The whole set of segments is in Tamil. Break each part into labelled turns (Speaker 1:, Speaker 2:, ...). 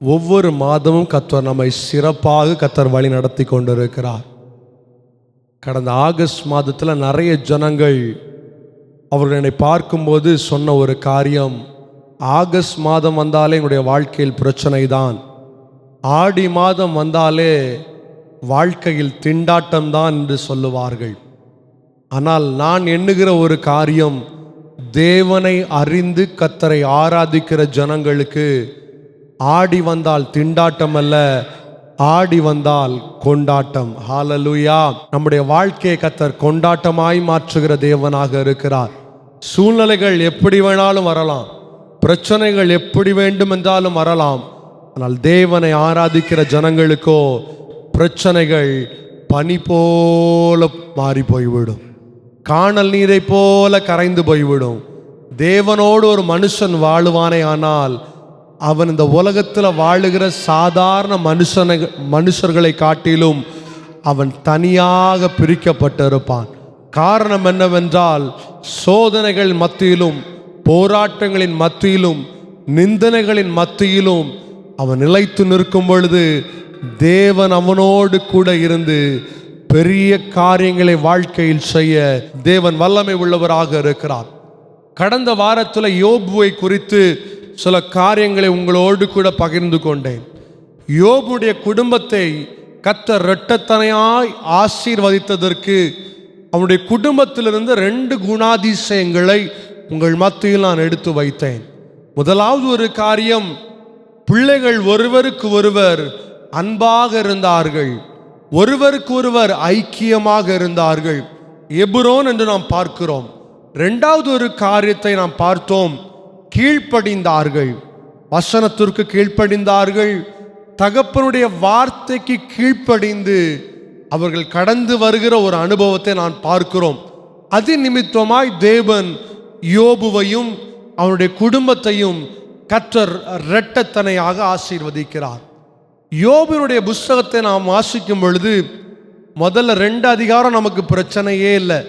Speaker 1: ஒவ்வொரு மாதமும் கர்த்தர் நம்மை சிறப்பாக கர்த்தர் வழி நடத்தி கொண்டிருக்கிறார். கடந்த ஆகஸ்ட் மாதத்தில் நிறைய ஜனங்கள் அவர்கள் என்னை பார்க்கும்போது சொன்ன ஒரு காரியம், ஆகஸ்ட் மாதம் வந்தாலே என்னுடைய வாழ்க்கையில் பிரச்சனை தான், ஆடி மாதம் வந்தாலே வாழ்க்கையில் திண்டாட்டம் தான் என்று சொல்லுவார்கள். ஆனால் நான் எண்ணுகிற ஒரு காரியம், தேவனை அறிந்து கர்த்தரை ஆராதிக்கிற ஜனங்களுக்கு ஆடி வந்தால் திண்டாட்டம் அல்ல, ஆடி வந்தால் கொண்டாட்டம். ஹல்லேலூயா. நம்முடைய வாழ்க்கையை கர்த்தர் கொண்டாட்டமாய் மாற்றுகிற தேவனாக இருக்கிறார். சூழ்நிலைகள் எப்படி வேணாலும் வரலாம், பிரச்சனைகள் எப்படி வேண்டும் என்றாலும் வரலாம். ஆனால் தேவனை ஆராதிக்கிற ஜனங்களுக்கோ பிரச்சனைகள் பனி போல மாறி போய்விடும், காணல் நீரை போல கரைந்து போய்விடும். தேவனோடு ஒரு மனுஷன் வாழுவானே ஆனால் அவன் இந்த உலகத்தில் வாழுகிற சாதாரண மனுஷர்களை காட்டிலும் அவன் தனியாக பிரிக்கப்பட்டிருப்பான். காரணம் என்னவென்றால், சோதனைகள் மத்தியிலும், போராட்டங்களின் மத்தியிலும், நிந்தனைகளின் மத்தியிலும் அவன் நிலைத்து நிற்கும் பொழுது தேவன் அவனோடு கூட இருந்து பெரிய காரியங்களை வாழ்க்கையில் செய்ய தேவன் வல்லமை உள்ளவராக இருக்கிறார். கடந்த வாரத்தில் யோபுவை குறித்து சில காரியங்களை உங்களோடு கூட பகிர்ந்து கொண்டேன். யோபுடைய குடும்பத்தை கர்த்தர் இரட்டத்தனையாய் ஆசீர்வதித்ததற்கு அவனுடைய குடும்பத்திலிருந்து 2 குணாதிசயங்களை உங்கள் மத்தியில் நான் எடுத்து வைத்தேன். முதலாவது ஒரு காரியம், பிள்ளைகள் ஒருவருக்கு ஒருவர் அன்பாக இருந்தார்கள், ஒருவருக்கு ஒருவர் ஐக்கியமாக இருந்தார்கள். எபிரோன் என்று நாம் பார்க்கிறோம். 2வது ஒரு காரியத்தை நாம் பார்த்தோம், கீழ்ப்படிந்தார்கள், வசனத்திற்கு கீழ்ப்படிந்தார்கள், தகப்பனுடைய வார்த்தைக்கு கீழ்ப்படிந்து அவர்கள் கடந்து வருகிற ஒரு அனுபவத்தை நான் பார்க்கிறோம். அது நிமித்தமாய் தேவன் யோபுவையும் அவனுடைய குடும்பத்தையும் கர்த்தர் இரட்டத்தனையாக ஆசீர்வதிக்கிறார். யோபுனுடைய புஸ்தகத்தை நாம் வாசிக்கும் பொழுது முதல்ல 2 அதிகாரம் நமக்கு பிரச்சனையே இல்லை,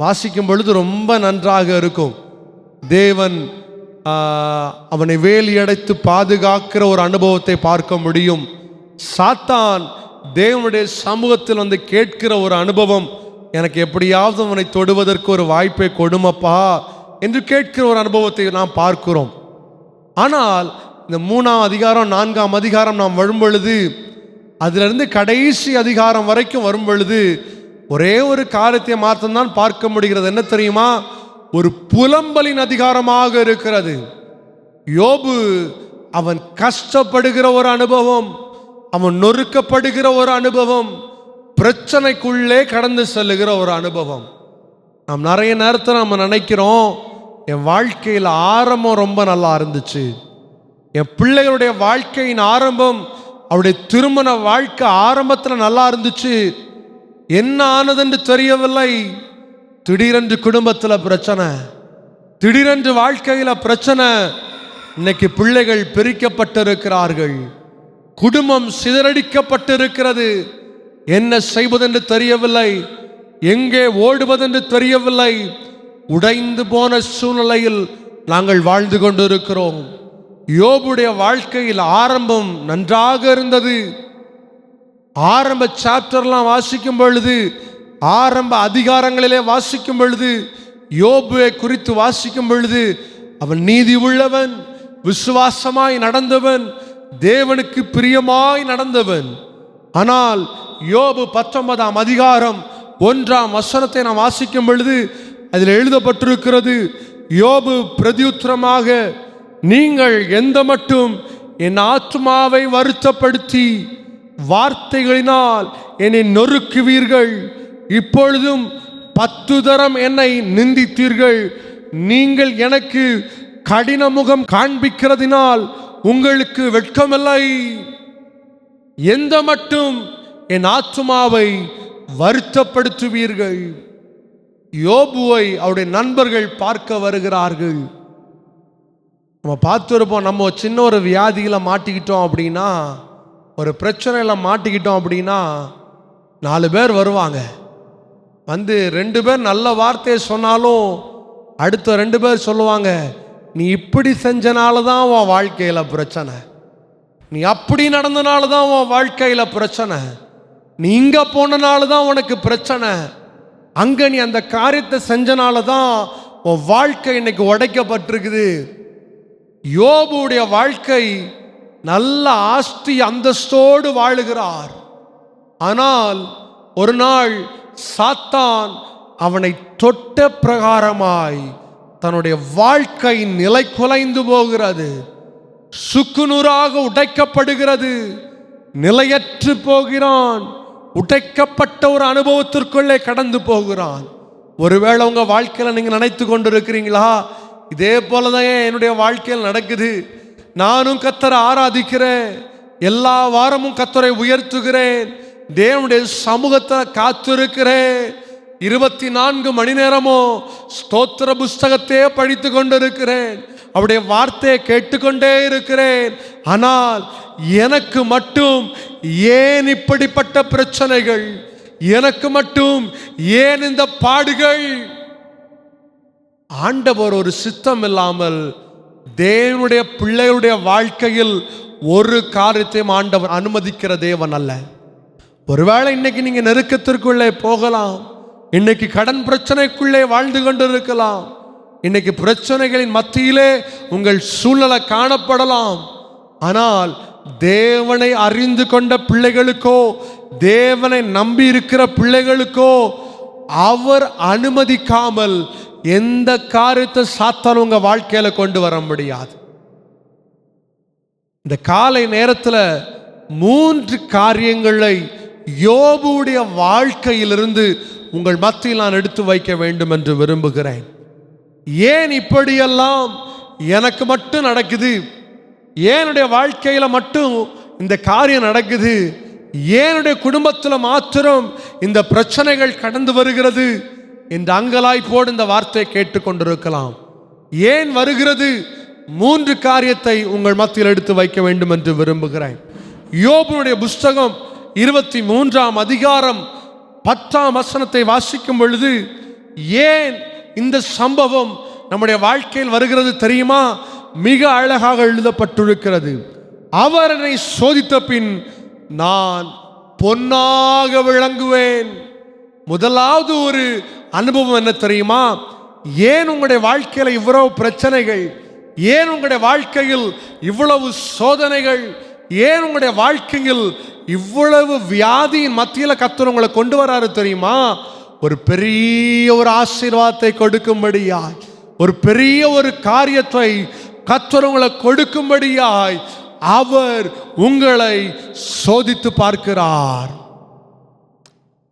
Speaker 1: வாசிக்கும் பொழுது ரொம்ப நன்றாக இருக்கும். தேவன் அவனை வேலி அடைத்து பாதுகாக்கிற ஒரு அனுபவத்தை பார்க்க முடியும். சாத்தான் தேவனுடைய சமூகத்தில் வந்து கேட்கிற ஒரு அனுபவம், எனக்கு எப்படியாவது அவனை தொடுவதற்கு ஒரு வாய்ப்பை கொடுமப்பா என்று கேட்கிற ஒரு அனுபவத்தை நாம் பார்க்கிறோம். ஆனால் இந்த 3ஆம் அதிகாரம் 4ஆம் அதிகாரம் நாம் வரும் பொழுது, அதிலிருந்து கடைசி அதிகாரம் வரைக்கும் வரும் பொழுது ஒரே ஒரு காரியத்தை மாத்திரம்தான் பார்க்க முடிகிறது. என்ன தெரியுமா? ஒரு புலம்பலின் அதிகாரமாக இருக்கிறது. யோபு அவன் கஷ்டப்படுகிற ஒரு அனுபவம், அவன் நொறுக்கப்படுகிற ஒரு அனுபவம், பிரச்சனைக்குள்ளே கடந்து செல்லுகிற ஒரு அனுபவம். நாம் நிறைய நேரத்தில் நம்ம நினைக்கிறோம், என் வாழ்க்கையில் ஆரம்பம் ரொம்ப நல்லா இருந்துச்சு, என் பிள்ளைகளுடைய வாழ்க்கையின் ஆரம்பம், அவருடைய திருமண வாழ்க்கை ஆரம்பத்தில் நல்லா இருந்துச்சு, என்ன ஆனதென்று தெரியவில்லை. திடீரென்று குடும்பத்தில் பிரச்சனை, திடீரென்று வாழ்க்கையில் பிரச்சனை. இன்னைக்கு பிள்ளைகள் பிரிக்கப்பட்டிருக்கிறார்கள், குடும்பம் சிதறடிக்கப்பட்டிருக்கிறது. என்ன செய்வதென்று தெரியவில்லை, எங்கே ஓடுவதென்று தெரியவில்லை. உடைந்து போன சூழ்நிலையில் நாங்கள் வாழ்ந்து கொண்டிருக்கிறோம். யோபுடைய வாழ்க்கையில் ஆரம்பம் நன்றாக இருந்தது. ஆரம்ப சாப்டர்லாம் வாசிக்கும் பொழுது, ஆரம்ப அதிகாரங்களிலே வாசிக்கும் பொழுது, யோபுவை குறித்து வாசிக்கும் பொழுது, அவன் நீதி உள்ளவன், விசுவாசமாய் நடந்தவன், தேவனுக்கு பிரியமாய் நடந்தவன். ஆனால் யோபு 19ஆம் அதிகாரம் 1ஆம் வசனத்தை நாம் வாசிக்கும் பொழுது அதில் எழுதப்பட்டிருக்கிறது, யோபு பிரதியுத்தரமாக, நீங்கள் எந்த மட்டும் என் ஆத்துமாவை வருத்தப்படுத்தி வார்த்தைகளினால் என்னை நொறுக்குவீர்கள், இப்பொழுதும் 10 தரம் என்னை நிந்தித்தீர்கள், நீங்கள் எனக்கு கடின முகம் காண்பிக்கிறதினால் உங்களுக்கு வெட்கமில்லை. எந்த மட்டும் என் ஆத்துமாவை வருத்தப்படுத்துவீர்கள். யோபுவை அவருடைய நண்பர்கள் பார்க்க வருகிறார்கள். நம்ம பார்த்துருப்போம், நம்ம சின்ன ஒரு வியாதியில் மாட்டிக்கிட்டோம் அப்படின்னா, ஒரு பிரச்சனையில் மாட்டிக்கிட்டோம் அப்படின்னா 4 பேர் வருவாங்க. வந்து 2 பேர் நல்ல வார்த்தையை சொன்னாலும் அடுத்த 2 பேர் சொல்லுவாங்க, நீ இப்படி செஞ்சனால தான் உன் வாழ்க்கையில் பிரச்சனை, நீ அப்படி நடந்தனால தான் உன் வாழ்க்கையில பிரச்சனை, நீ இங்க போனனால தான் உனக்கு பிரச்சனை, அங்க நீ அந்த காரியத்தை செஞ்சனால தான் உன் வாழ்க்கை இன்னைக்கு உடைக்கப்பட்டிருக்குது. யோபுடைய வாழ்க்கை நல்ல ஆஸ்தி அந்தஸ்தோடு வாழுகிறார். ஆனால் ஒரு நாள் சாத்தான் அவனை தொட்ட பிரகாரமாய் தன்னுடைய வாழ்க்கை நிலை குலைந்து போகிறது, சுக்குநூறாக உடைக்கப்படுகிறது, நிலையற்று போகிறான், உடைக்கப்பட்ட ஒரு அனுபவத்திற்குள்ளே கடந்து போகிறான். ஒருவேளை உங்க வாழ்க்கையில நீங்க நினைத்து கொண்டிருக்கிறீங்களா, இதே போலதான் என்னுடைய வாழ்க்கையில் நடக்குது, நானும் கர்த்தரை ஆராதிக்கிறேன், எல்லா வாரமும் கர்த்தரை உயர்த்துகிறேன், தேவனுடைய சமூகத்தை காத்திருக்கிறேன், 24 மணி நேரமும் ஸ்தோத்திர புஸ்தகத்தையே படித்து கொண்டிருக்கிறேன், அவருடைய வார்த்தையை கேட்டுக்கொண்டே இருக்கிறேன், ஆனால் எனக்கு மட்டும் ஏன் இப்படிப்பட்ட பிரச்சனைகள், எனக்கு மட்டும் ஏன் இந்த பாடுகள்? ஆண்டவர் ஒரு சித்தம் இல்லாமல் தேவனுடைய பிள்ளைகளுடைய வாழ்க்கையில் ஒரு காரியத்தையும் ஆண்டவர் அனுமதிக்கிற தேவன் அல்ல. ஒருவேளை இன்னைக்கு நீங்க நெருக்கத்திற்குள்ளே போகலாம், இன்னைக்கு கடன் பிரச்சனைக்குள்ளே வாழ்ந்து கொண்டிருக்கலாம், இன்னைக்கு பிரச்சனைகளின் மத்தியிலே உங்கள் சூழ்நிலை காணப்படலாம். ஆனால் தேவனை அறிந்து கொண்ட பிள்ளைகளுக்கோ, தேவனை நம்பி இருக்கிற பிள்ளைகளுக்கோ அவர் அனுமதிக்காமல் எந்த காரியத்தை சாத்தான் உங்க வாழ்க்கையில கொண்டு வர முடியாது. இந்த காலை நேரத்தில் 3 காரியங்களை யோபுடைய வாழ்க்கையிலிருந்து உங்கள் மத்தியில் நான் எடுத்து வைக்க வேண்டும் என்று விரும்புகிறேன். ஏன் இப்படியெல்லாம் எனக்கு மட்டும் நடக்குது, ஏனுடைய வாழ்க்கையில மட்டும் இந்த காரியம் நடக்குது, ஏனுடைய குடும்பத்தில் மாத்திரம் இந்த பிரச்சனைகள் கடந்து வருகிறது என்று அங்கலாய்ப்போடு இந்த வார்த்தையை கேட்டுக்கொண்டிருக்கலாம். ஏன் வருகிறது? 3 காரியத்தை உங்கள் மத்தியில் எடுத்து வைக்க வேண்டும் என்று விரும்புகிறேன். யோபுடைய புஸ்தகம் 23ஆம் அதிகாரம் 10ஆம் வசனத்தை வாசிக்கும் பொழுது ஏன் இந்த சம்பவம் நம்முடைய வாழ்க்கையில் வருகிறது தெரியுமா? மிக அழகாக எழுதப்பட்டிருக்கிறது. அவர் என்னை சோதித்த பின் நான் பொன்னாக விளங்குவேன். முதலாவது ஒரு அனுபவம் என்ன தெரியுமா? ஏன் உங்களுடைய வாழ்க்கையில் இவ்வளவு பிரச்சனைகள், ஏன் உங்களுடைய வாழ்க்கையில் இவ்வளவு சோதனைகள், ஏன் உங்களுடைய வாழ்க்கையில் இவ்வளவு வியாதியின் மத்தியில் கர்த்தர் உங்களை கொண்டு வராரு தெரியுமா? ஒரு பெரிய ஒரு ஆசீர்வாதத்தை கொடுக்கும்படியாய், ஒரு பெரிய ஒரு காரியத்தை கர்த்தர் உங்களை கொடுக்கும்படியாய் அவர் உங்களை சோதித்து பார்க்கிறார்.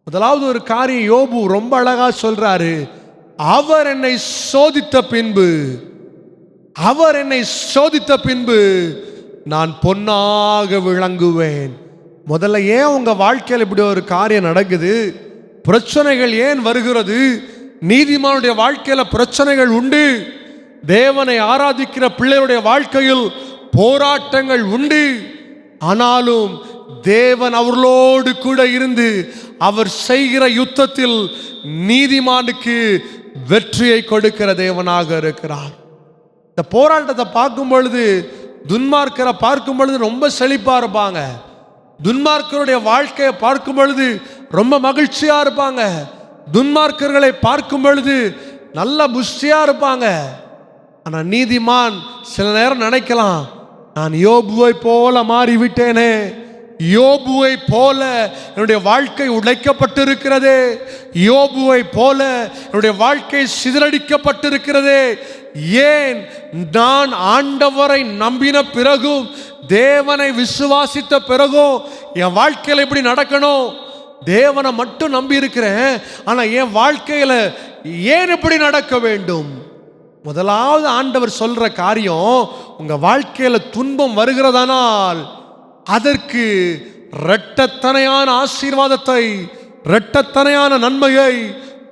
Speaker 1: முதலாவது ஒரு காரியம் யோபு ரொம்ப அழகா சொல்றாரு. அவர் என்னை சோதித்த பின்பு, அவர் என்னை சோதித்த பின்பு நான் பொன்னாக விளங்குவேன். முதல்ல ஏன் உங்க வாழ்க்கையில் இப்படி ஒரு காரியம் நடக்குது? பிரச்சனைகள் ஏன் வருகிறது? நீதிமானுடைய வாழ்க்கையில பிரச்சனைகள் உண்டு, தேவனை ஆராதிக்கிற பிள்ளையுடைய வாழ்க்கையில் போராட்டங்கள் உண்டு. ஆனாலும் தேவன் அவர்களோடு கூட இருந்து அவர் செய்கிற யுத்தத்தில் நீதிமானுக்கு வெற்றியை கொடுக்கிற தேவனாக இருக்கிறார். இந்த போராட்டத்தை பார்க்கும் பொழுது, துன்மார்க்கரை பார்க்கும் பொழுது ரொம்ப செழிப்பா இருப்பாங்க, துன்மார்க்கருடைய வாழ்க்கையை பார்க்கும் பொழுது ரொம்ப மகிழ்ச்சியா இருப்பாங்க, துன்மார்க்கர்களை பார்க்கும் பொழுது நல்ல புஷ்டியா இருப்பாங்க. ஆனா நீதிமான் சில நேரம் நினைக்கலாம், நான் யோபுவை போல மாறிவிட்டேனே, யோபுவை போல என்னுடைய வாழ்க்கை உடைக்கப்பட்டிருக்கிறதே, யோபுவை போல என்னுடைய வாழ்க்கை சிதறடிக்கப்பட்டிருக்கிறதே. ஏன் நான் ஆண்டவரை நம்பின பிறகும், தேவனை விசுவாசித்த பிறகும் என் வாழ்க்கையில் இப்படி நடக்கணும்? தேவனை மட்டும் நம்பி இருக்கிறேன், ஆனா என் வாழ்க்கையில ஏன் இப்படி நடக்க வேண்டும்? முதலாவது ஆண்டவர் சொல்ற காரியம், உங்க வாழ்க்கையில துன்பம் வருகிறதானால் அதற்கு இரட்டத்தனையான ஆசீர்வாதத்தை, இரட்டத்தனையான நன்மையை,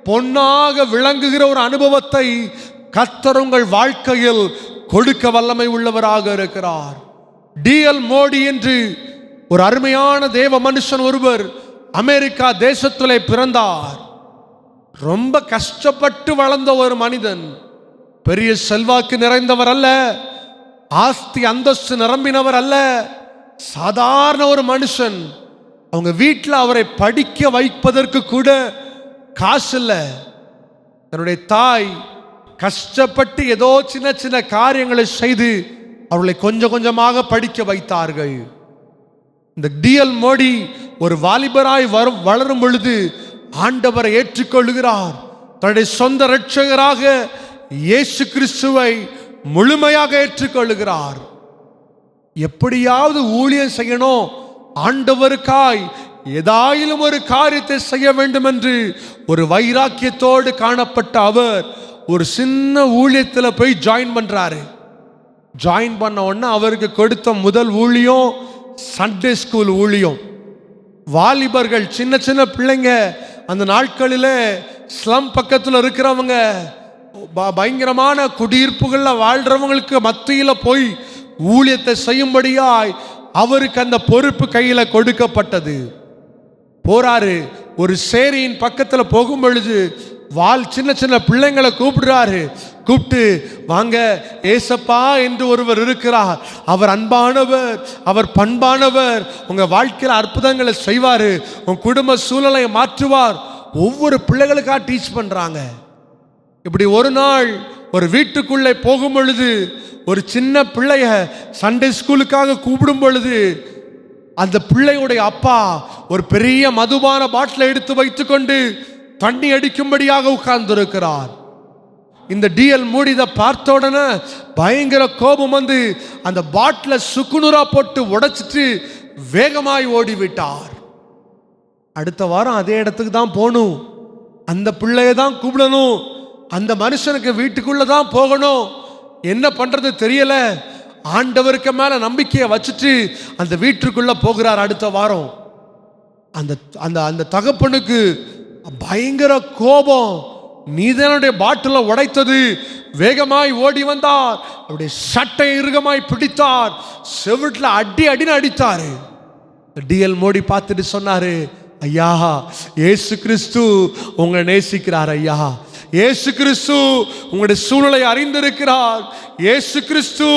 Speaker 1: பொன்னாக விளங்குகிற ஒரு அனுபவத்தை கர்த்தர் உங்கள் வாழ்க்கையில் கொடுக்க வல்லமை உள்ளவராக இருக்கிறார். D.L. மோடி என்று ஒரு அருமையான தேவ மனுஷன் ஒருவர் அமெரிக்கா தேசத்திலே பிறந்தார். ரொம்ப கஷ்டப்பட்டு வளர்ந்த ஒரு மனிதன், பெரிய செல்வாக்கு நிறைந்தவர் அல்ல, ஆஸ்தி அந்தஸ்து நிரம்பினவர் அல்ல. சாதாரண ஒரு மனுஷன். அவங்க வீட்டில் அவரை படிக்க வைப்பதற்கு கூட காசு இல்லை. தன்னுடைய தாய் கஷ்டப்பட்டு ஏதோ சின்ன சின்ன காரியங்களை செய்து அவர்களை கொஞ்சம் கொஞ்சமாக படிக்க வைத்தார்கள். இந்த டிஎல் மோடி ஒரு வாலிபராய் வளரும் பொழுது ஆண்டவரை ஏற்றுக்கொள்கிறார். தன்னுடைய சொந்த இரட்சகராக இயேசு கிறிஸ்துவை முழுமையாக ஏற்றுக்கொள்கிறார். எப்படியாவது ஊழியம் செய்யணும், ஆண்டவருக்காய் ஏதாயிலும் ஒரு காரியத்தை செய்ய வேண்டும் என்று ஒரு வைராக்கியத்தோடு காணப்பட்ட அவர் ஒரு சின்ன ஊழியத்தில் போய் ஜாயின் பண்றாரு. ஜாயின் பண்ண உடனே அவருக்கு கொடுத்த முதல் ஊழியம் சண்டே ஸ்கூல் ஊழியம். வாலிபர்கள், சின்ன சின்ன பிள்ளைங்க, அந்த நாட்களில் ஸ்லம் பக்கத்தில் இருக்கிறவங்க, பயங்கரமான குடியிருப்புகளில் வாழ்றவங்களுக்கு மத்தியில் போய் ஊழியத்தை செய்யும்படியாய் அவருக்கு அந்த பொறுப்பு கையில் கொடுக்கப்பட்டது. போறாரு. ஒரு சேரியின் பக்கத்தில் போகும் பொழுது சின்ன சின்ன பிள்ளைங்களை கூப்பிடுறாரு. கூப்பிட்டு, வாங்க, ஏசப்பா என்று ஒருவர் இருக்கிறார், அவர் அன்பானவர், அவர் பண்பானவர், உங்க வாழ்க்கையில் அற்புதங்களை செய்வார், உங்க குடும்ப சூழலை மாற்றுவார். ஒவ்வொரு பிள்ளைகளுக்காக டீச் பண்றாங்க. இப்படி ஒரு நாள் ஒரு வீட்டுக்குள்ளே போகும் பொழுது ஒரு சின்ன பிள்ளைய சண்டே ஸ்கூலுக்காக கூப்பிடும் பொழுது அந்த பிள்ளையுடைய அப்பா ஒரு பெரிய மதுபான பாட்டிலை எடுத்து வைத்துக்கொண்டு தண்ணி அடிக்கும்படியாக உட்கார்ந்திருக்கிறார். இந்த டிஎல் மூடி இதை பார்த்த உடனே பயங்கர கோபம் வந்து அந்த பாட்டிலை சுக்குநூறா போட்டு உடைச்சிட்டு வேகமாய் ஓடிவிட்டார். அடுத்த வாரம் அதே இடத்துக்கு தான் போகணும், அந்த பிள்ளைய தான் கூப்பிடணும், அந்த மனுஷனுக்கு வீட்டுக்குள்ள தான் போகணும். என்ன பண்றது தெரியல. ஆண்டவருக்கு மேல நம்பிக்கையை வச்சுட்டு அந்த வீட்டுக்குள்ள போகிறார். அடுத்த வாரம் அந்த அந்த அந்த தகப்பனுக்கு பயங்கர கோபம். நீதனுடைய பாட்டில உடைத்தது. வேகமாய் ஓடி வந்தார், அவருடைய சட்டை இறுகமாய் பிடித்தார், செவிட்டுல அடி அடின்னு அடித்தாரு. டிஎல் மோடி பார்த்துட்டு சொன்னாரு, ஐயா, இயேசு கிறிஸ்து உங்களை நேசிக்கிறார். ஐயா, இயேசு கிறிஸ்து உங்களுடைய சூழ்நிலை அறிந்திருக்கிறார். இயேசு கிறிஸ்து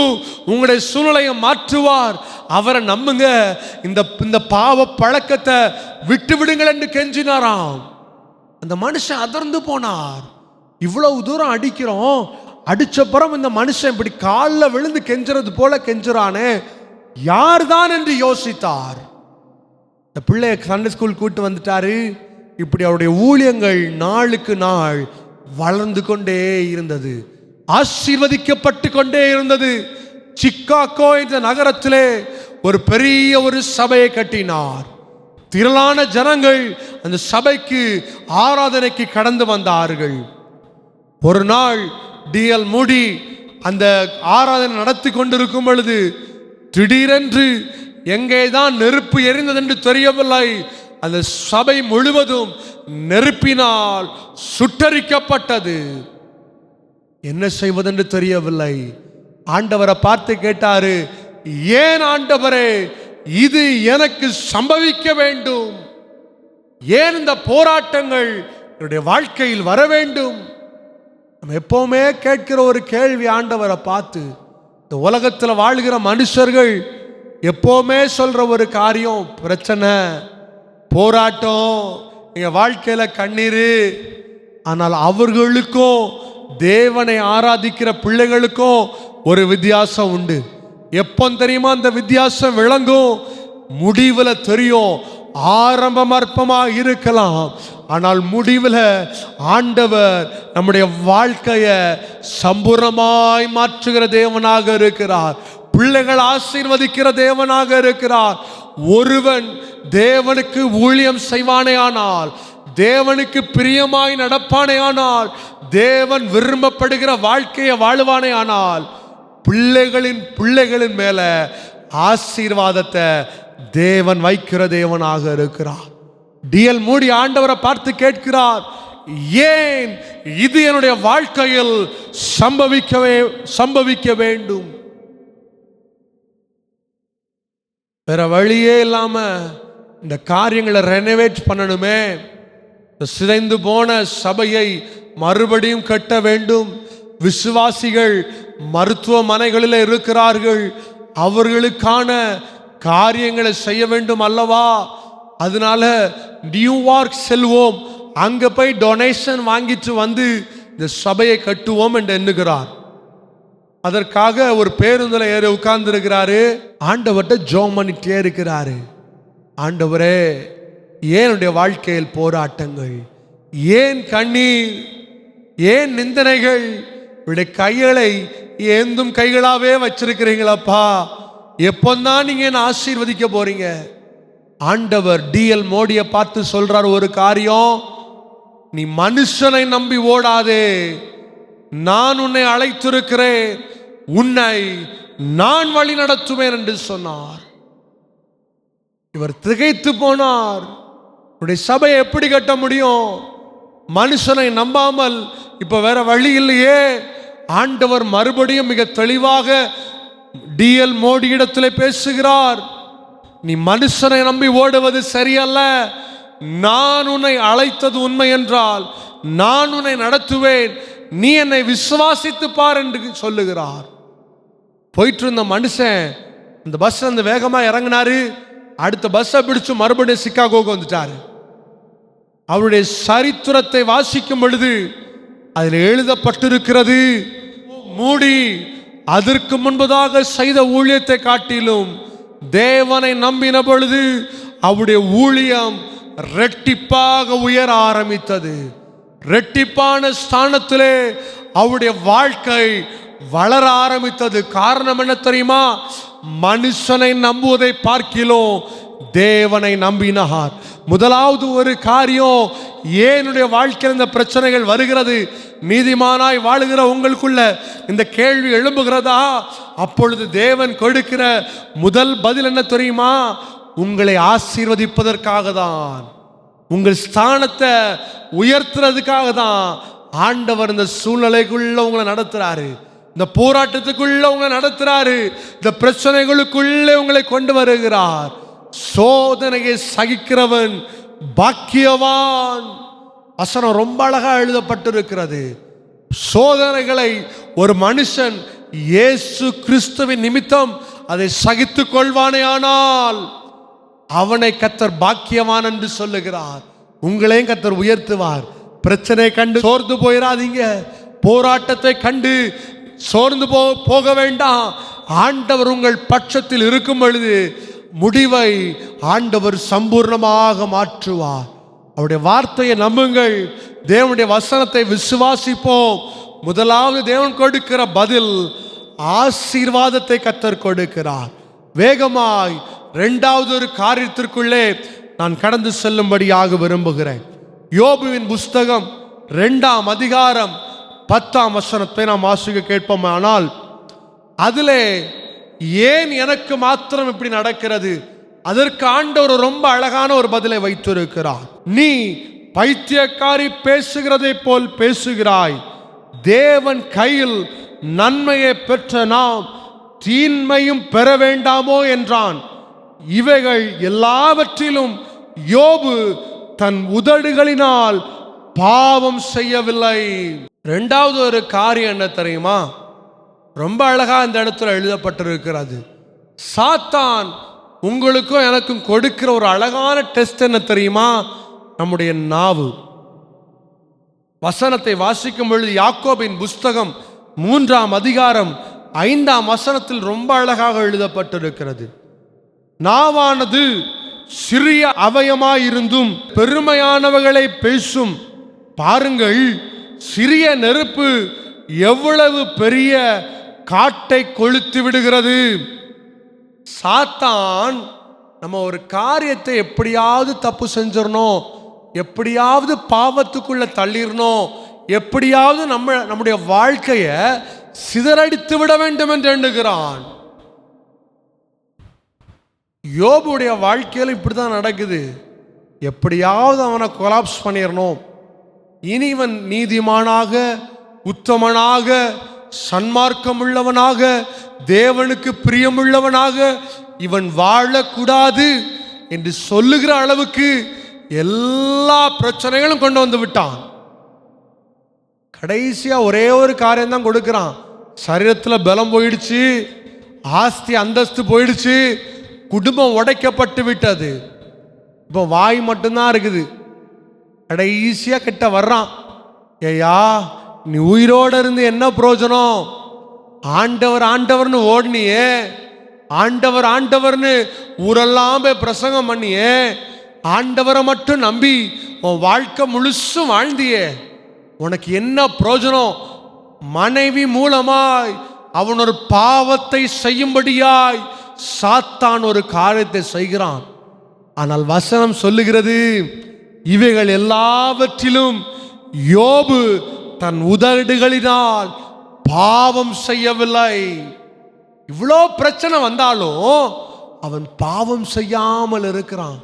Speaker 1: உங்களுடைய சூழ்நிலையை மாற்றுவார். அவரை நம்புங்க. இந்த பாவ பழக்கத்தை விட்டு விடுங்கள் என்று கெஞ்சினாராம். அந்த மனுஷன் அதிர்ந்து போனார். இவ்வளவு தூரம் அடிக்கிறோம், அடிச்சப்புறம் இந்த மனுஷன் இப்படி காலில் விழுந்து கெஞ்சுறது போல கெஞ்சுறானே, யார் தான் என்று யோசித்தார். இந்த பிள்ளைய சண்டே ஸ்கூல் கூட்டு வந்துட்டாரு. இப்படி அவருடைய ஊழியங்கள் நாளுக்கு நாள் வளர்ந்து கொண்டே இருந்தது, ஆசீர்வதிக்கப்பட்டு கொண்டே இருந்தது. சிக்காகோ என்ற நகரத்திலே ஒரு பெரிய ஒரு சபையை கட்டினார். திரளான ஜனங்கள் அந்த சபைக்கு ஆராதனைக்கு கடந்து வந்தார்கள். ஒரு நாள் டிஎல் மூடி அந்த ஆராதனை நடத்தி கொண்டிருக்கும் பொழுது திடீரென்று எங்கேதான் நெருப்பு எரிந்தது என்று தெரியவில்லை, அந்த சபை முழுவதும் நெருப்பினால் சுட்டரிக்கப்பட்டது. என்ன செய்வதென்று தெரியவில்லை. ஆண்டவரை பார்த்து கேட்டாரு, ஏன் ஆண்டவரே இது எனக்கு சம்பவிக்க வேண்டும்? ஏன் இந்த போராட்டங்கள் என்னுடைய வாழ்க்கையில் வர வேண்டும்? நம்ம எப்பவுமே கேட்கிற ஒரு கேள்வி ஆண்டவரை பார்த்து. இந்த உலகத்தில் வாழ்கிற மனுஷர்கள் எப்பவுமே சொல்ற ஒரு காரியம், பிரச்சனை, போராட்டம், எங்க வாழ்க்கையில கண்ணீர். ஆனால் அவர்களுக்கும் தேவனை ஆராதிக்கிற பிள்ளைகளுக்கும் ஒரு வித்தியாசம் உண்டு. எப்போ தெரியுமா அந்த வித்தியாசம் விளங்கும்? முடிவில் தெரியும். ஆரம்பம் அற்பமாக இருக்கலாம், ஆனால் முடிவில் ஆண்டவர் நம்முடைய வாழ்க்கையை சம்பூர்ணமாய் மாற்றுகிற தேவனாக இருக்கிறார். பிள்ளைகள் ஆசீர்வதிக்கிற தேவனாக இருக்கிறார். ஒருவன் தேவனுக்கு ஊழியம் செய்வானே ஆனால், தேவனுக்கு பிரியமாய் நடப்பானே ஆனால், தேவன் விரும்பப்படுகிற வாழ்க்கையை வாழ்வானே ஆனால், பிள்ளைகளின் மேல ஆசீர்வாதத்தை தேவன் வைக்கிற தேவனாக இருக்கிறார். டிஎல் மூடி ஆண்டவரை பார்த்து கேட்கிறார், ஏன் இது என்னுடைய வாழ்க்கையில் சம்பவிக்க வேண்டும்? வேற வழியே இல்லாம இந்த காரியங்களை ரெனோவேட் பண்ணணுமே, சிதைந்து போன சபையை மறுபடியும் கட்ட வேண்டும். விசுவாசிகள் மருத்துவமனைகளில் இருக்கிறார்கள், அவர்களுக்கான காரியங்களை செய்ய வேண்டும் அல்லவா? அதனால நியூயார்க் செல்வோம், அங்க போய் டொனேஷன் வாங்கிட்டு வந்து இந்த சபையை கட்டுவோம் என்று எண்ணுகிறார். அதற்காக ஒரு பேருந்துல ஏறி உட்கார்ந்து இருக்கிறாரு. ஆண்டவர்கிட்ட ஜெபம் பண்ணிட்டே இருக்கிறாரு. ஆண்டவரே, ஏன் என்னுடைய வாழ்க்கையில் போராட்டங்கள், ஏன் கண்ணீர், ஏன் நிந்தனைகள், உடைய கைகளை ஏந்தும் கைகளாவே வச்சிருக்கிறீங்களப்பா, எப்போதான் நீங்க என்ன ஆசீர்வதிக்க போறீங்க? ஆண்டவர் டிஎல் மோடியை பார்த்து சொல்றார் ஒரு காரியம், நீ மனுஷனை நம்பி ஓடாதே, நான் உன்னை அழைத்திருக்கிறேன், உன்னை நான் வழி நடத்துவேன் என்று சொன்னார். இவர் திகைத்து போனார். உன்னுடைய சபையை எப்படி கட்ட முடியும்? மனுஷனை நம்பாமல் இப்ப வேற வழி இல்லையே. ஆண்டவர் மறுபடியும் மிக தெளிவாக டிஎல் மோடி இடத்திலே பேசுகிறார். நீ மனுஷனை நம்பி ஓடுவது சரியல்ல, நான் உன்னை அழைத்தது உண்மை என்றால் நான் உன்னை நடத்துவேன், நீ என்னை விசுவாசித்து பார் என்று சொல்லுகிறார். போயிட்டு இருந்த மனுஷன் இந்த பஸ் அந்த வேகமா இறங்கினாரு. அடுத்த பஸ்ஸை பிடிச்சு மறுபடியும் சிகாகோக்கு வந்துட்டாரு. அவருடைய சரித்திரத்தை வாசிக்கும் பொழுது அதில் எழுதப்பட்டிருக்கிறது, மூடி அதற்கு முன்பதாக செய்த ஊழியத்தை காட்டிலும் தேவனை நம்பின பொழுது அவருடைய ஊழியம் ரெட்டிப்பாக உயர ஆரம்பித்தது. ரெட்டிப்பான ஸ்தானத்திலே அவருடைய வாழ்க்கை வளர ஆரம்பித்தது. காரணம் என்ன தெரியுமா? மனுஷனை நம்புவதை பார்க்கிலும் தேவனை நம்பினார். முதலாவது ஒரு காரியம், ஏனுடைய வாழ்க்கையில் இந்த பிரச்சனைகள் வருகிறது? நீதிமானாய் வாழுகிற உங்களுக்குள்ள இந்த கேள்வி எழும்புகிறதா? அப்பொழுது தேவன் கொடுக்கிற முதல் பதில் என்ன தெரியுமா? உங்களை ஆசீர்வதிப்பதற்காக தான், உங்கள் ஸ்தானத்தை உயர்த்துறதுக்காக தான் ஆண்டவர் இந்த சூழ்நிலைக்குள்ள உங்களை நடத்துறாரு, இந்த போராட்டத்துக்குள்ள உங்களை நடத்துறாரு, இந்த பிரச்சனைகளுக்குள்ளே உங்களை கொண்டு வருகிறார். சோதனையை சகிக்கிறவன் பாக்கியவான். வசனம் ரொம்ப அழகா எழுதப்பட்டிருக்கிறது. சோதனைகளை ஒரு மனுஷன் இயேசு கிறிஸ்துவின் நிமித்தம் அதை சகித்துக் கொள்வானே ஆனால் அவனை கர்த்தர் பாக்கியவான் என்று சொல்லுகிறார். உங்களையும் கர்த்தர் உயர்த்துவார். பிரச்சனை கண்டு சோர்ந்து போயிடாதீங்க. போராட்டத்தை கண்டு சோர்ந்து போக வேண்டாம். ஆண்டவர் உங்கள் பட்சத்தில் இருக்கும் பொழுது முடிவை ஆண்டவர் சம்பூர்ணமாக மாற்றுவார். அவருடைய வார்த்தையை நம்புங்கள். தேவனுடைய வசனத்தை விசுவாசிப்போம். முதலாவது தேவன் கொடுக்கிற பதில் ஆசீர்வாதத்தை கர்த்தர் கொடுக்கிறார். வேகமாய் இரண்டாவது ஒரு காரியத்திற்குள்ளே நான் கடந்து செல்லும்படியாக விரும்புகிறேன். யோபுவின் புஸ்தகம் 2ஆம் அதிகாரம் 10ஆம் வசனத்தை நாம் வாசிக்க கேட்போம். ஆனால் அதிலே ஏன் எனக்கு மாத்திரம் இப்படி நடக்கிறது, அதற்கு ஆண்டவர் ரொம்ப அழகான ஒரு பதிலை வைத்திருக்கிறார். நீ பைத்தியக்காரி பேசுகிறதை போல் பேசுகிறாய், தேவன் கையில் நன்மையை பெற்ற நாம் தீன்மையும் பெற வேண்டாமோ என்றான். இவைகள் எல்லாவற்றிலும் யோபு தன் உதடுகளினால் பாவம் செய்யவில்லை. இரண்டாவது ஒரு காரியம் என்ன தெரியுமா? ரொம்ப அழகா இந்த இடத்துல எழுதப்பட்டிருக்கிறது. சாத்தான் உங்களுக்கும் எனக்கும் கொடுக்கிற ஒரு அழகான டெஸ்ட் என்ன தெரியுமா? நம்முடைய நாவு. வசனத்தை வாசிக்கும் பொழுது யாக்கோபின் புஸ்தகம் 3ஆம் அதிகாரம் 5ஆம் வசனத்தில் ரொம்ப அழகாக எழுதப்பட்டிருக்கிறது. நாவானது சிறிய அவயமாயிருந்தும் பெருமையானவர்களை பேசும். பாருங்கள், சிறிய நெருப்பு எவ்வளவு பெரிய காட்டை கொளுத்து விடுகிறது. சாத்தான் நம்ம ஒரு காரியத்தை எப்படியாவது தப்பு செஞ்சிடணும், எப்படியாவது பாவத்துக்குள்ள தள்ளிடணும், எப்படியாவது நம்முடைய வாழ்க்கையை சிதறடித்து விட வேண்டும் என்று எண்ணுகிறான். யோபுடைய வாழ்க்கையில் இப்படிதான் நடக்குது. எப்படியாவது அவனை கொலாப்ஸ் பண்ணிடணும். இனி இவன் நீதிமானாக, உத்தமனாக, சன்மார்க்கம் உள்ளவனாக, தேவனுக்கு பிரியமுள்ளவனாக இவன் வாழக்கூடாது என்று சொல்லுகிற அளவுக்கு எல்லா பிரச்சனைகளும் கொண்டு வந்து விட்டான். கடைசியா ஒரே ஒரு காரியம் தான் கொடுக்கிறான். சரீரத்தில் பலம் போயிடுச்சு, ஆஸ்தி அந்தஸ்து போயிடுச்சு, குடும்பம் உடைக்கப்பட்டு விட்டது. இப்போ வாய் மட்டும்தான் இருக்குது. அட ஈஸியாக கிட்ட வர்றான். ஏயா நீ உயிரோடு இருந்து என்ன பிரயோஜனம்? ஆண்டவர் ஆண்டவர்னு ஓடினியே, ஆண்டவர் ஆண்டவர்னு ஊரெல்லாம் போய் பிரசங்கம் பண்ணியே, ஆண்டவரை மட்டும் நம்பி உன் வாழ்க்கை முழுசும் வாழ்ந்தியே, உனக்கு என்ன பிரயோஜனம்? மனைவி மூலமாய் அவன் ஒரு பாவத்தை செய்யும்படியாய் சாத்தான் ஒரு காரியத்தை செய்கிறான். ஆனால் வசனம் சொல்லுகிறது, இவைகள் எல்லாவற்றிலும் யோபு தன் உதடுகளினால் பாவம் செய்யவில்லை. இவ்வளோ பிரச்சனை வந்தாலும் அவன் பாவம் செய்யாமல் இருக்கிறான்.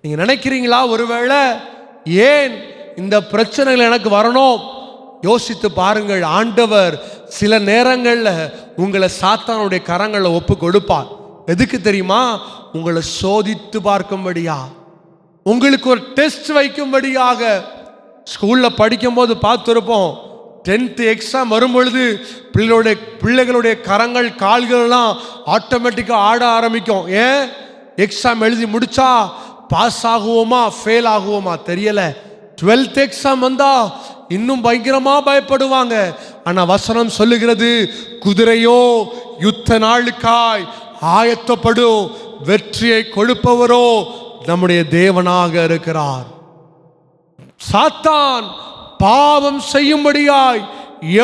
Speaker 1: நீங்க நினைக்கிறீங்களா ஒருவேளை ஏன் இந்த பிரச்சனைகள் எனக்கு வரணும்? யோசித்து பாருங்கள். ஆண்டவர் சில நேரங்களில் உங்களை சாத்தானுடைய கரங்களில் ஒப்பு கொடுப்பார். எதுக்கு தெரியுமா? உங்களை சோதித்து பார்க்கும்படியா, உங்களுக்கு ஒரு டெஸ்ட் வைக்கும்படியாக. ஸ்கூலில் படிக்கும்போது பார்த்துருப்போம், 10th எக்ஸாம் வரும்பொழுது பிள்ளைகளுடைய கரங்கள் கால்கள்லாம் ஆட்டோமேட்டிக்காக ஆட ஆரம்பிக்கும். ஏன்? எக்ஸாம் எழுதி முடிச்சா பாஸ் ஆகுவோமா ஃபெயில் ஆகுவோமா தெரியல. 12th எக்ஸாம் வந்தா இன்னும் பயங்கரமா பயப்படுவாங்க. ஆனா வசனம் சொல்லுகிறது, குதிரையோ யுத்த நாளுக்காய் ஆயத்தப்படும், வெற்றியை கொடுப்பவரோ நம்முடைய தேவனாக இருக்கிறார். சாத்தான் பாவம் செய்யும்படியாய்,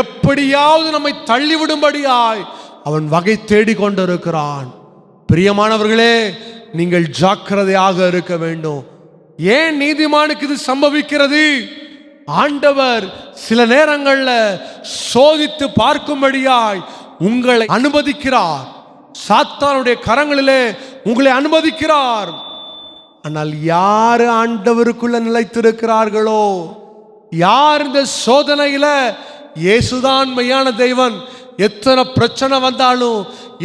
Speaker 1: எப்படியாவது நம்மை தள்ளிவிடும்படியாய் அவன் வகை தேடிக் கொண்டிருக்கிறான். பிரியமானவர்களே, நீங்கள் ஜாக்கிரதையாக இருக்க வேண்டும். ஏன் நீதிமானுக்கு இது சம்பவிக்கிறது? ஆண்டவர் சில நேரங்களில் சோதித்து பார்க்கும்படியாய் உங்களை அனுமதிக்கிறார். சாத்தானுடைய கரங்களிலே உங்களை அனுமதிக்கிறார். ஆனால் யார் ஆண்டவருக்குள்ள நிலைத்திருக்கிறார்களோ, யார் இந்த சோதனையில இயேசுதான் மெய்யான தெய்வன், எத்தனை பிரச்சனை வந்தாலும்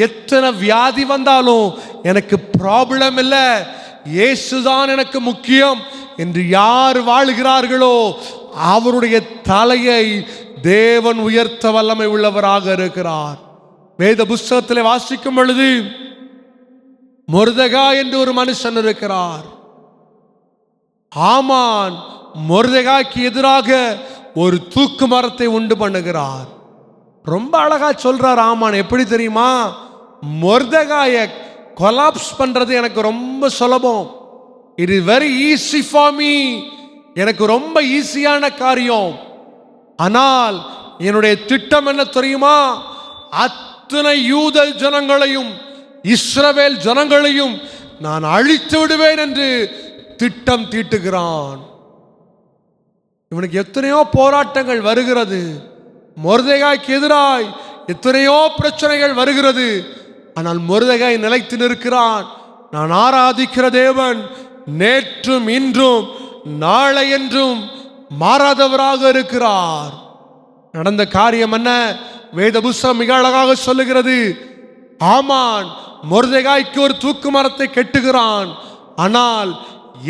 Speaker 1: எத்தனை வியாதி வந்தாலும் எனக்கு ப்ராப்ளம் இல்லை, இயேசுதான் எனக்கு முக்கியம் என்று யார் வாழுகிறார்களோ அவருடைய தலையை தேவன் உயர்த்த வல்லமை உள்ளவராக இருக்கிறார். வேத புஸ்தகத்தில் வாசிக்கும் பொழுது மொர்தெகாய் என்று ஒரு மனுஷன் இருக்கிறார். ஆமான் மொர்தெகாய்க்கு எதிராக ஒரு தூக்கு மரத்தை உண்டு பண்ணுகிறார். ரொம்ப அழகா சொல்றார் ஆமான். எப்படி தெரியுமா? மொர்தெகாயை கொலாப்ஸ் பண்றது எனக்கு ரொம்ப சுலபம். It is very easy for me. எனக்கு ரொம்ப ஈஸியான காரியம். ஆனால் என்னுடைய திட்டம் என்ன தெரியுமா? அத்தனை யூத ஜனங்களையும் இஸ்ரவேல் ஜனங்களையும் நான் அழித்து விடுவேன் என்று திட்டம் தீட்டுகிறான். இவனுக்கு எத்தனையோ போராட்டங்கள் வருகிறது, மொர்தெகாய்க்கு எதிராய் எத்தனையோ பிரச்சனைகள் வருகிறது. ஆனால் மொர்தெகாய் நிலைத்து நிற்கிறான். நான் ஆராதிக்கிற தேவன் நேற்றும் இன்றும் நாளை என்றும் மாறாதவராக இருக்கிறார். நடந்த காரியம் என்ன? வேத புஸ்தகம் மிக அழகாக சொல்லுகிறது. ஆமான் மொர்தெகாய்க்கு ஒரு தூக்கு மரத்தை கெட்டுகிறான். ஆனால்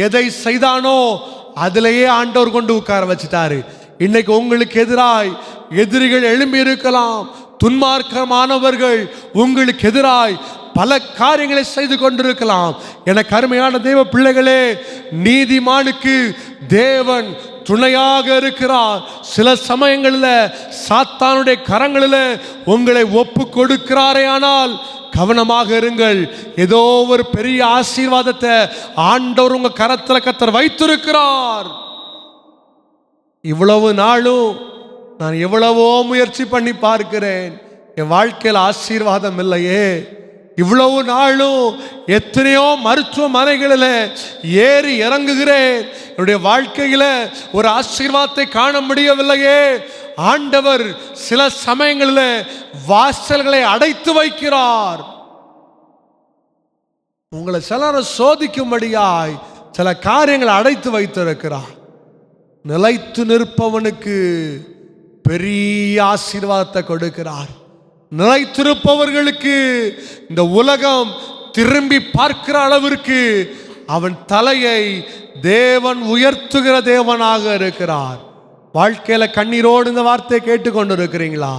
Speaker 1: எதை செய்தானோ அதிலேயே ஆண்டவர் கொண்டு உட்கார வச்சுட்டாரு. இன்னைக்கு உங்களுக்கு எதிராய் எதிரிகள் எழும்பி இருக்கலாம். துன்மார்க்கமானவர்கள் உங்களுக்கு எதிராய் பல காரியங்களை செய்து கொண்டிருக்கலாம். எனக்கு அருமையான தேவ பிள்ளைகளே, நீதிமானுக்கு தேவன் துணையாக இருக்கிறார். சில சமயங்களில் சாத்தானுடைய கரங்களில் உங்களை ஒப்பு கொடுக்கிறாரே, ஆனால் கவனமாக இருங்கள். ஏதோ ஒரு பெரிய ஆசீர்வாதத்தை ஆண்டவர் உங்க கரத்தில் கர்த்தர் வைத்திருக்கிறார். இவ்வளவு நாளும் நான் எவ்வளவோ முயற்சி பண்ணி பார்க்கிறேன், என் வாழ்க்கையில் ஆசீர்வாதம் இல்லையே. இவ்வளவு நாளும் எத்தனையோ மருத்துவமனைகளில் ஏறி இறங்குகிறேன், என்னுடைய வாழ்க்கையில் ஒரு ஆசீர்வாதத்தை காண முடியவில்லையே. ஆண்டவர் சில சமயங்களில் வாசல்களை அடைத்து வைக்கிறார். உங்களை சிலரை சோதிக்கும்படியாய் சில காரியங்களை அடைத்து வைத்திருக்கிறார். நிலைத்து நிற்பவனுக்கு பெரிய ஆசீர்வாதத்தை கொடுக்கிறார். நிலைத்திருப்பவர்களுக்கு இந்த உலகம் திரும்பி பார்க்கிற அளவிற்கு அவன் தலையை தேவன் உயர்த்துகிற தேவனாக இருக்கிறார். வாழ்க்கையில கண்ணீரோடு இந்த வார்த்தையை கேட்டுக்கொண்டு இருக்கிறீங்களா?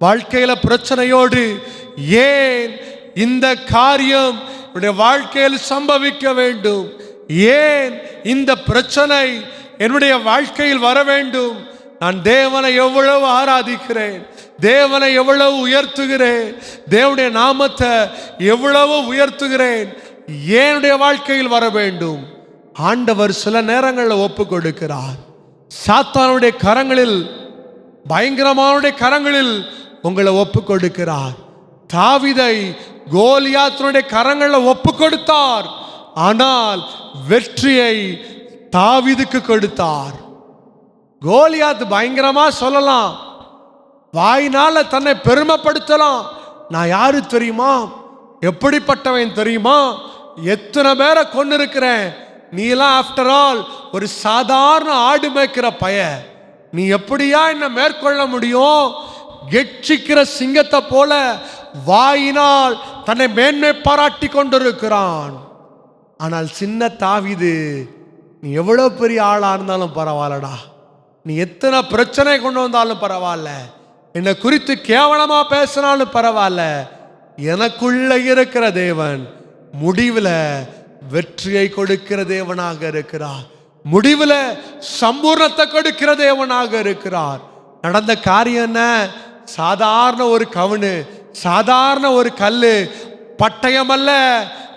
Speaker 1: வாழ்க்கையில பிரச்சனையோடு ஏன் இந்த காரியம் உடைய வாழ்க்கையில் சம்பவிக்க வேண்டும். ஏன் இந்த பிரச்சனை என்னுடைய வாழ்க்கையில் வர வேண்டும்? நான் தேவனை எவ்வளவு ஆராதிக்கிறேன், தேவனை எவ்வளவு உயர்த்துகிறேன், தேவனுடைய நாமத்தை எவ்வளவு உயர்த்துகிறேன், என்னுடைய வாழ்க்கையில் வர வேண்டும்? ஆண்டவர் சில நேரங்களில் ஒப்பு கொடுக்கிறார். சாத்தானுடைய கரங்களில், பயங்கரமான கரங்களில் உங்களை ஒப்பு கொடுக்கிறார். தாவீதை கோலியாத்தினுடைய கரங்களில் ஒப்பு கொடுத்தார். ஆனால் வெற்றியை தாவீதுக்கு கொடுத்தார். கோலியாத் பயங்கரமா சொல்லலாம், வாயினால தன்னை பெருமைப்படுத்தலாம். நான் யாரு தெரியுமா, எப்படிப்பட்டவன் தெரியுமா, எத்தனை பேரை கொண்டு இருக்கிறேன், நீ எல்லாம் ஆஃப்டர் ஆல் ஒரு சாதாரண ஆடு மேய்க்கிற பய, நீ எப்படியா என்ன மேற்கொள்ள முடியும்? கெட்சிக்கிற சிங்கத்தை போல வாயினால் தன்னை மேன்மை பாராட்டி கொண்டிருக்கிறான். ஆனால் சின்ன தாவீது, நீ எவ்வளவு பெரிய ஆளா இருந்தாலும் பரவாயில்லடா, நீ எத்தனை பிரச்சனை கொண்டு வந்தாலும் பரவாயில்ல, என்னை குறித்து கேவலமா பேசினாலும் பரவாயில்ல, எனக்குள்ள இருக்கிற தேவன் முடிவில் வெற்றியை கொடுக்கிற தேவனாக இருக்கிறார், முடிவில் சம்பூர்ணத்தை கொடுக்கிற தேவனாக இருக்கிறார். நடந்த காரியம் என்ன? சாதாரண ஒரு கவுனு, சாதாரண ஒரு கல்லு, பட்டயம் அல்ல,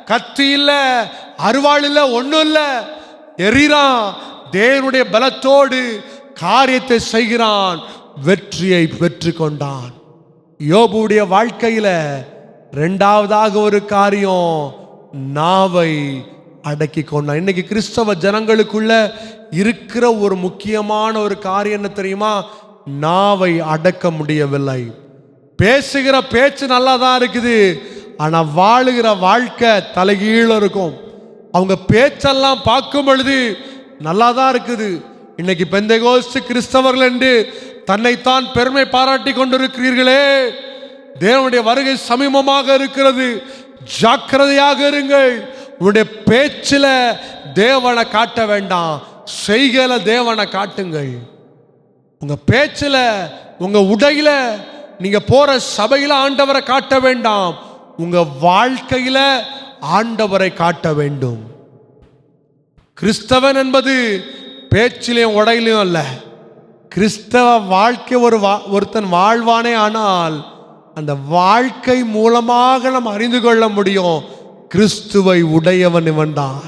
Speaker 1: கத்தி இல்ல, அருவாள் இல்ல, ஒன்றும் இல்ல, எறிறான். தேவனுடைய பலத்தோடு காரியத்தை செய்கிறான், வெற்றியை பெற்று கொண்டான். யோபுடைய வாழ்க்கையில இரண்டாவதாக ஒரு காரியம், நாவை அடக்கி கொண்டான். இன்னைக்கு கிறிஸ்தவ ஜனங்களுக்குள்ள இருக்கிற ஒரு முக்கியமான ஒரு காரியம் என்ன தெரியுமா? நாவை அடக்க முடியவில்லை. பேசுகிற பேச்சு நல்லா தான் இருக்குது, ஆனா வாழுகிற வாழ்க்கை தலைகீழ இருக்கும். அவங்க பேச்செல்லாம் பார்க்கும் பொழுது நல்லா தான் இருக்குது. இன்னைக்கு பெந்தேகோஸ்து கிறிஸ்தவர்கள் என்று தன்னைத்தான் பெருமை பாராட்டி கொண்டிருக்கிறீர்களே, தேவனுடைய வருகை சமீபமாக இருக்கிறது, ஜாக்கிரதையாக இருங்கள். உங்களுடைய பேச்சில் தேவனை காட்ட வேண்டாம், செய்கையில தேவனை காட்டுங்கள். உங்க பேச்சில், உங்க உடையில, நீங்க போற சபையில ஆண்டவரை காட்ட வேண்டாம், உங்க வாழ்க்கையில ஆண்டவரை காட்ட வேண்டும். கிறிஸ்தவன் என்பது பேச்சிலையும் உடையிலையும் அல்ல. கிறிஸ்தவ வாழ்க்கை ஒருத்தன் வாழ்வானே ஆனால் அந்த வாழ்க்கை மூலமாக நாம் அறிந்து கொள்ள முடியும், கிறிஸ்துவை உடையவன் இவன் தான்.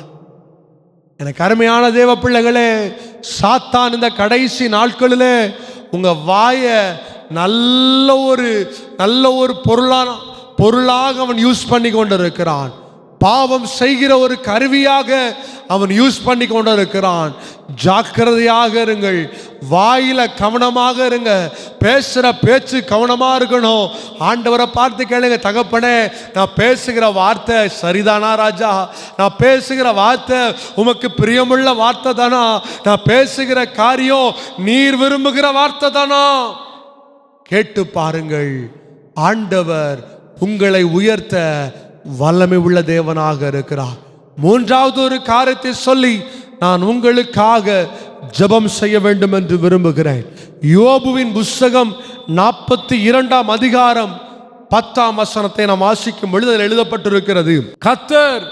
Speaker 1: எனக்கு அருமையான தேவ பிள்ளைகளே, சாத்தான் இந்த கடைசி நாட்களிலே உங்க வாயை நல்ல ஒரு பொருளாக அவன் யூஸ் பண்ணி கொண்டிருக்கிறான். பாவம் செய்கிற ஒரு கருவியாக அவன் யூஸ் பண்ணி கொண்டிருக்கிறான். ஜாக்கிரதையாக இருங்கள், வாயில கவனமாக இருங்க, பேசுற பேச்சு கவனமா இருக்கணும். ஆண்டவரை பார்த்து கேளுங்க, தகப்பனே நான் பேசுகிற வார்த்தை சரிதானா ராஜா? நான் பேசுகிற வார்த்தை உமக்கு பிரியமுள்ள வார்த்தை தானா? நான் பேசுகிற காரியம் நீர் விரும்புகிற வார்த்தை தானா? கேட்டு பாருங்கள். ஆண்டவர் உங்களை உயர்த்த வல்லமை உள்ள தேவனாக இருக்கிறார். மூன்றாவது ஒரு காரியத்தை சொல்லி நான் உங்களுக்காக ஜெபம் செய்ய வேண்டும் என்று விரும்புகிறேன். யோபுவின் புஸ்தகம் 42ஆம் அதிகாரம் 10ஆம் வசனத்தை நாம் வாசிக்கும் பொழுது அதில் எழுதப்பட்டிருக்கிறது, கர்த்தர்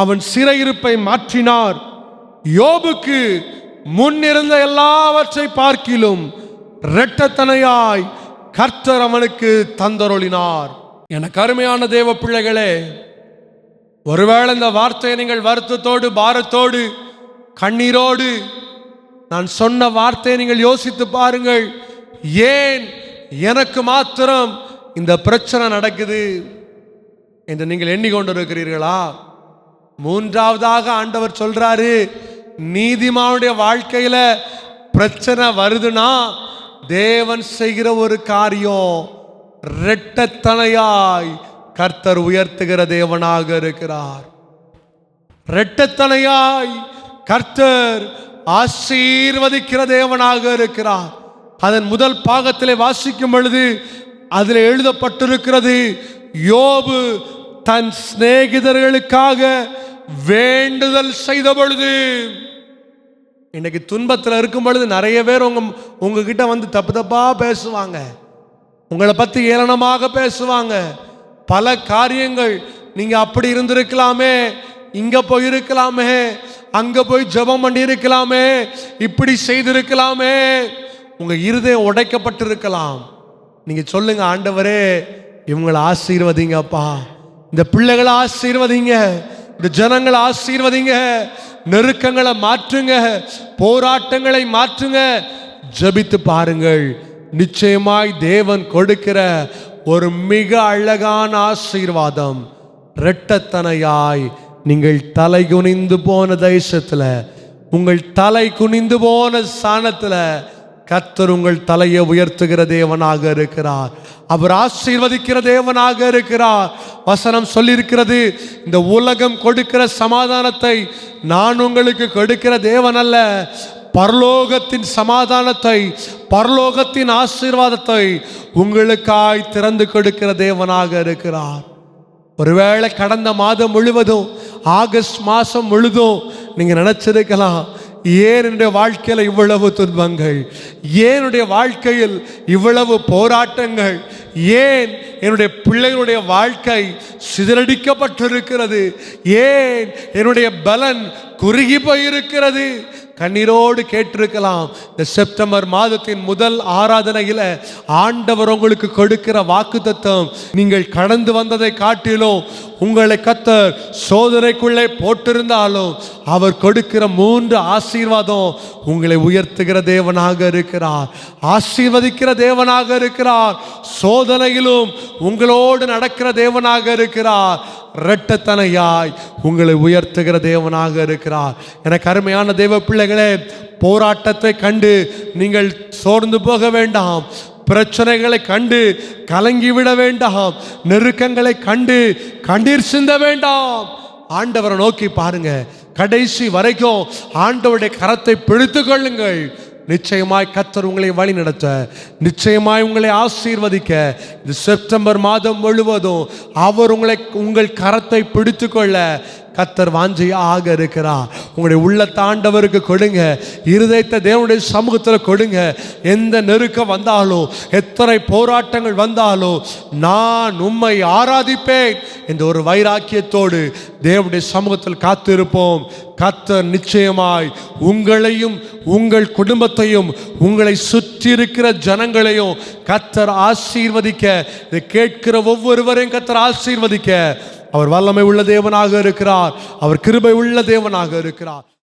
Speaker 1: அவன் சிறையிருப்பை மாற்றினார், யோபுக்கு முன்னிருந்த எல்லாவற்றை பார்க்கிலும் இரட்டத்தனையாய் கர்த்தர் அவனுக்கு தந்தருளினார். எனக்கு அருமையான தேவ பிள்ளைகளே, ஒருவேளை இந்த வார்த்தையை நீங்கள் வருத்தத்தோடு, பாரத்தோடு, கண்ணீரோடு நான் சொன்ன வார்த்தையை நீங்கள் யோசித்து பாருங்கள். ஏன் எனக்கு மாத்திரம் இந்த பிரச்சனை நடக்குது என்று நீங்கள் எண்ணிக்கொண்டிருக்கிறீர்களா? மூன்றாவதாக ஆண்டவர் சொல்றாரு, நீதிமானுடைய வாழ்க்கையில பிரச்சனை வருதுன்னா தேவன் செய்கிற ஒரு காரியம் இரட்டத்தனையாய் கர்த்தர் உயர்த்துகிற தேவனாக இருக்கிறார். இரட்டத்தனையாய் கர்த்தர் ஆசீர்வதிக்கிற தேவனாக இருக்கிறார். அதன் முதல் பாகத்திலே வாசிக்கும் பொழுது அதில் எழுதப்பட்டிருக்கிறது, யோபு தன் சிநேகிதர்களுக்காக வேண்டுதல் செய்த பொழுது. இன்னைக்கு துன்பத்தில் இருக்கும் பொழுது நிறைய பேர் உங்ககிட்ட வந்து தப்பு தப்பா பேசுவாங்க, உங்களை பற்றி ஏளனமாக பேசுவாங்க, பல காரியங்கள் நீங்க அப்படி இருந்திருக்கலாமே, இங்க போய் இருக்கலாமே, அங்க போய் ஜெபம் பண்ணி இருக்கலாமே, இப்படி செய்திருக்கலாமே. உங்க இருதயம் உடைக்கப்பட்டிருக்கலாம். நீங்க சொல்லுங்க, ஆண்டவரே இவங்களை ஆசீர்வதிங்கப்பா, இந்த பிள்ளைகளை ஆசீர்வதிங்க, இந்த ஜனங்களை ஆசீர்வதிங்க, நெருக்கங்களை மாற்றுங்க, போராட்டங்களை மாற்றுங்க. ஜெபித்து பாருங்கள். நிச்சயமாய் தேவன் கொடுக்கிற ஒரு மிக அழகான ஆசீர்வாதம், இரட்டத்தனையாய் நீங்கள் தலை குனிந்து போன தேசத்துல, உங்கள் தலை குனிந்து போன ஸ்தானத்துல கர்த்தர் உங்கள் தலையை உயர்த்துகிற தேவனாக இருக்கிறார். அவர் ஆசீர்வதிக்கிற தேவனாக இருக்கிறார். வசனம் சொல்லியிருக்கிறது, இந்த உலகம் கொடுக்கிற சமாதானத்தை நான் உங்களுக்கு கொடுக்கிற தேவன் அல்ல, பரலோகத்தின் சமாதானத்தை, பரலோகத்தின் ஆசீர்வாதத்தை உங்களுக்காய் திறந்து கொடுக்கிற தேவனாக இருக்கிறார். ஒருவேளை கடந்த மாதம் முழுவதும், ஆகஸ்ட் மாதம் முழுதும் நீங்க நினைச்சிருக்கலாம், ஏன் என்னுடைய வாழ்க்கையில் இவ்வளவு துன்பங்கள், ஏன் என்னுடைய வாழ்க்கையில் இவ்வளவு போராட்டங்கள், ஏன் என்னுடைய பிள்ளைகளுடைய வாழ்க்கை சிதறடிக்கப்பட்டிருக்கிறது, ஏன் என்னுடைய பலன் குறுகி போயிருக்கிறது. கண்ணீரோடு கேட்டிருக்கலாம். இந்த செப்டம்பர் மாதத்தின் முதல் ஆராதனையில் ஆண்டவர் உங்களுக்கு கொடுக்கிற வாக்குத்தத்தம், நீங்கள் கடந்து வந்ததை காட்டிலும் உங்களை கர்த்தர் சோதனைக்குள்ளே போட்டிருந்தாலும் அவர் கொடுக்கிற 3 ஆசீர்வாதம் உங்களை உயர்த்துகிற தேவனாக இருக்கிறார், ஆசீர்வதிக்கிற தேவனாக இருக்கிறார், சோதனையிலும் உங்களோடு நடக்கிற தேவனாக இருக்கிறார், இரட்டத்தனையாய் உங்களை உயர்த்துகிற தேவனாக இருக்கிறார். எனக்கு அருமையான தேவ பிள்ளைகளே, போராட்டத்தை கண்டு நீங்கள் சோர்ந்து போக வேண்டாம், பிரச்சனைகளை கண்டு கலங்கிவிட வேண்டாம், நெருக்கங்களை கண்டு கண்ணீர் சிந்த வேண்டாம். ஆண்டவரை நோக்கி பாருங்க, கடைசி வரைக்கும் ஆண்டவருடைய கரத்தை பிடித்து கொள்ளுங்கள். நிச்சயமாய் கர்த்தர் உங்களை வழி நடத்த, நிச்சயமாய் உங்களை ஆசீர்வதிக்க, இந்த செப்டம்பர் மாதம் முழுவதும் அவர் உங்கள் கரத்தை பிடித்து கொள்ள கர்த்தர் வாஞ்சையாக இருக்கிறார். உங்களுடைய உள்ளத்தை ஆண்டவருக்கு கொடுங்க, இருதயத்தை தேவனுடைய சமூகத்தில் கொடுங்க. எந்த நெருக்கம் வந்தாலும், எத்தனை போராட்டங்கள் வந்தாலும் நான் உம்மை ஆராதிப்பேன் என்ற ஒரு வைராக்கியத்தோடு தேவனுடைய சமூகத்தில் காத்திருப்போம். கர்த்தர் நிச்சயமாய் உங்களையும் உங்கள் குடும்பத்தையும் உங்களை சுற்றி இருக்கிற ஜனங்களையும் கர்த்தர் ஆசீர்வதிக்க, இதை கேட்கிற ஒவ்வொருவரையும் கர்த்தர் ஆசீர்வதிக்க அவர் வல்லமை உள்ள தேவனாக இருக்கிறார், அவர் கிருபை உள்ள தேவனாக இருக்கிறார்.